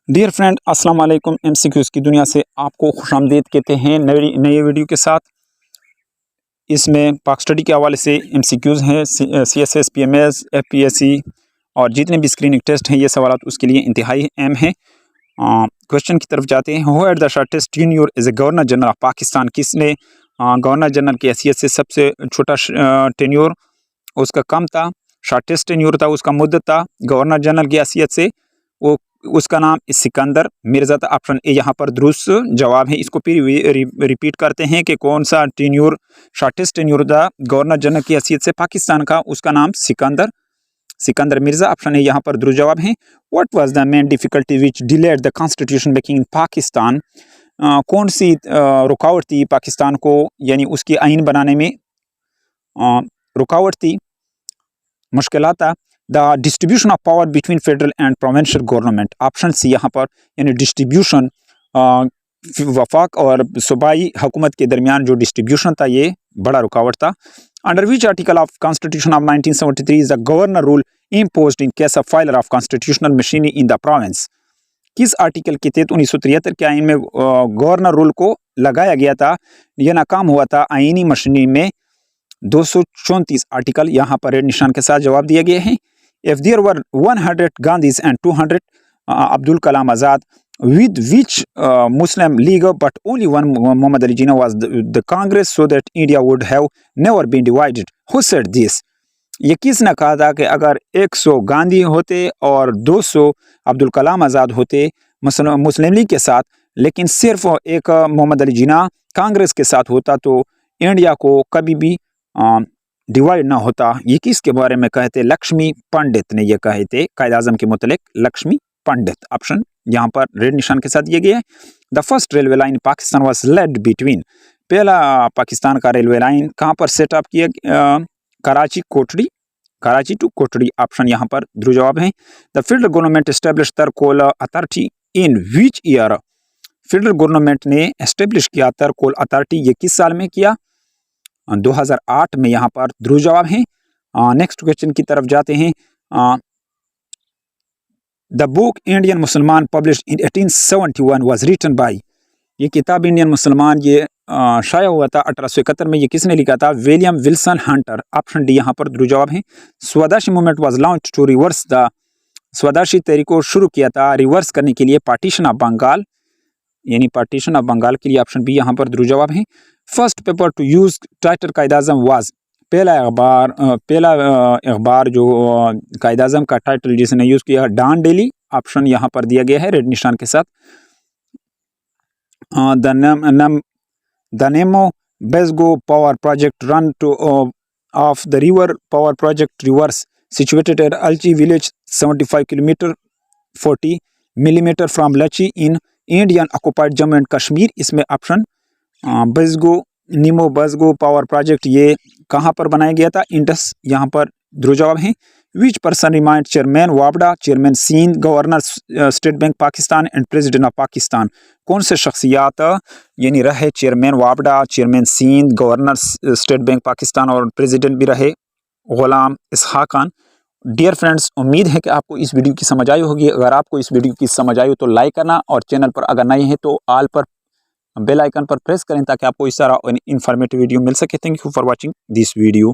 Dear friend, अस्सलाम वालेकुम। MCQs की दुनिया से आपको खुशामदीद कहते हैं नए वीडियो के साथ। इसमें पाक स्टडी के हवाले से एमसीक्यूज़ हैं, सीएसएस, पीएमएस, एफपीएससी और जितने भी स्क्रीनिंग टेस्ट हैं, ये सवाल उसके लिए इंतहाई अहम है। क्वेश्चन की तरफ जाते हैं। Who had the shortest tenure as a governor general of Pakistan? किसने गवर्नर जनरल की हैसियत से सबसे छोटा टेन्योर उसका कम था, शॉर्टेस्ट टेन्योर था, उसका मुद्दत था गवर्नर जनरल की हैसियत से, वो उसका नाम सिकंदर मिर्ज़ा था। ऑप्शन ए यहाँ पर दुरुस्त जवाब है। इसको फिर रिपीट करते हैं कि कौन सा टेन्योर शॉर्टेस्ट टेन्योर था गवर्नर जनरल की हैसियत से पाकिस्तान का, उसका नाम सिकंदर मिर्ज़ा। ऑप्शन ए यहाँ पर दुरुस्त जवाब है। What was the main difficulty which delayed the constitution making in Pakistan? कौन सी रुकावट थी पाकिस्तान को यानी उसकी आइन बनाने में रुकावट थी, मुश्किलात था? The distribution of power between federal and provincial government. Option C यहाँ पर यानी डिस्ट्रीब्यूशन वफाक और सूबाई हुकूमत के दरमियान जो डिस्ट्रीब्यूशन था, ये बड़ा रुकावट था। Under which article of constitution of 1973 is the governor rule imposed in case of filer of constitutional machinery in the province? किस आर्टिकल के तहत 1973 के आइन में गवर्नर रूल को लगाया गया था, यह नाकाम हुआ था आइनी मशीनरी में? 234 आर्टिकल यहाँ पर रेड निशान के साथ जवाब दिए गए हैं। If there were 100 Gandhis and 200 Abdul Kalam Azad, with which Muslim league but only one Muhammad Ali Jinnah was the Congress so that India would have never been divided? Who said this? ये किसने कहा था कि अगर 100 गांधी होते और 200 अब्दुल कलाम आज़ाद होते मुस्लिम लीग के साथ, लेकिन सिर्फ एक मोहम्मद अली जिन्ना कांग्रेस के साथ होता, तो इंडिया को कभी भी डिवाइड ना होता? ये किसके बारे में कहे थे? लक्ष्मी पंडित ने ये कहे थे कायद आज़म के मुतलिक, लक्ष्मी पंडित। ऑप्शन यहाँ पर रेड निशान के साथ दिए गए हैं। The first railway line Pakistan was laid between, पहला पाकिस्तान का रेलवे लाइन कहाँ पर सेटअप किया? कराची टू कोटड़ी। ऑप्शन यहाँ पर दुरुस्त जवाब है। The federal government establish Thar coal authority in which year? Federal government ने एस्टेब्लिश किया तरकोल अथॉरिटी, ये किस साल में किया? 2008 में। यहाँ पर दुरुस्त जवाब है। नेक्स्ट क्वेश्चन की तरफ जाते हैं। The book Indian Musalman published in 1871 was written by, ये किताब इंडियन मुसलमान ये शाया हुआ था 1871 में, ये किसने लिखा था? William Wilson Hunter. Option D यहाँ पर दुरुस्त जवाब है। Swadeshi movement was launch to reverse the, Swadeshi तहरीक को शुरू किया था रिवर्स करने के लिए पार्टीशन ऑफ बंगाल, यानी पार्टीशन ऑफ बंगाल के लिए। ऑप्शन बी यहाँ पर दुरुस्त जवाब है। First paper two use title Quaid Azam was, पहला अखबार जो कायद आज़म का टाइटल जिसने यूज़ किया, डॉन डेली। ऑप्शन यहाँ पर दिया गया है रेड निशान के साथ। The Nimoo Bazgo power project run to of the river power project rivers situated at Alchi village 75 kilometre 40 millimetre from Alchi in Indian occupied Jammu and Kashmir. इसमें ऑप्शन बेस्गो पावर प्रोजेक्ट ये कहाँ पर बनाया गया था? इंडस। यहाँ पर दुरुस्त जवाब है। विच पर्सन रिमाइंड चेयरमैन वाबडा, chairman senate, governor state bank Pakistan and president of Pakistan? कौन से शख्सियात यानी रहे चेयरमैन वाबडा, chairman senate, governor state bank Pakistan और प्रेसिडेंट भी रहे गुलाम इसहाक खान? डियर फ्रेंड्स, उम्मीद है कि आपको इस वीडियो की समझ आई होगी। अगर आपको इस वीडियो की समझ आई हो तो लाइक करना, और चैनल पर अगर नए हैं तो ऑल पर बेल आइकन पर प्रेस करें ताकि आपको इस तरह इन्फॉर्मेटिव वीडियो मिल सके। Thank you for watching this video.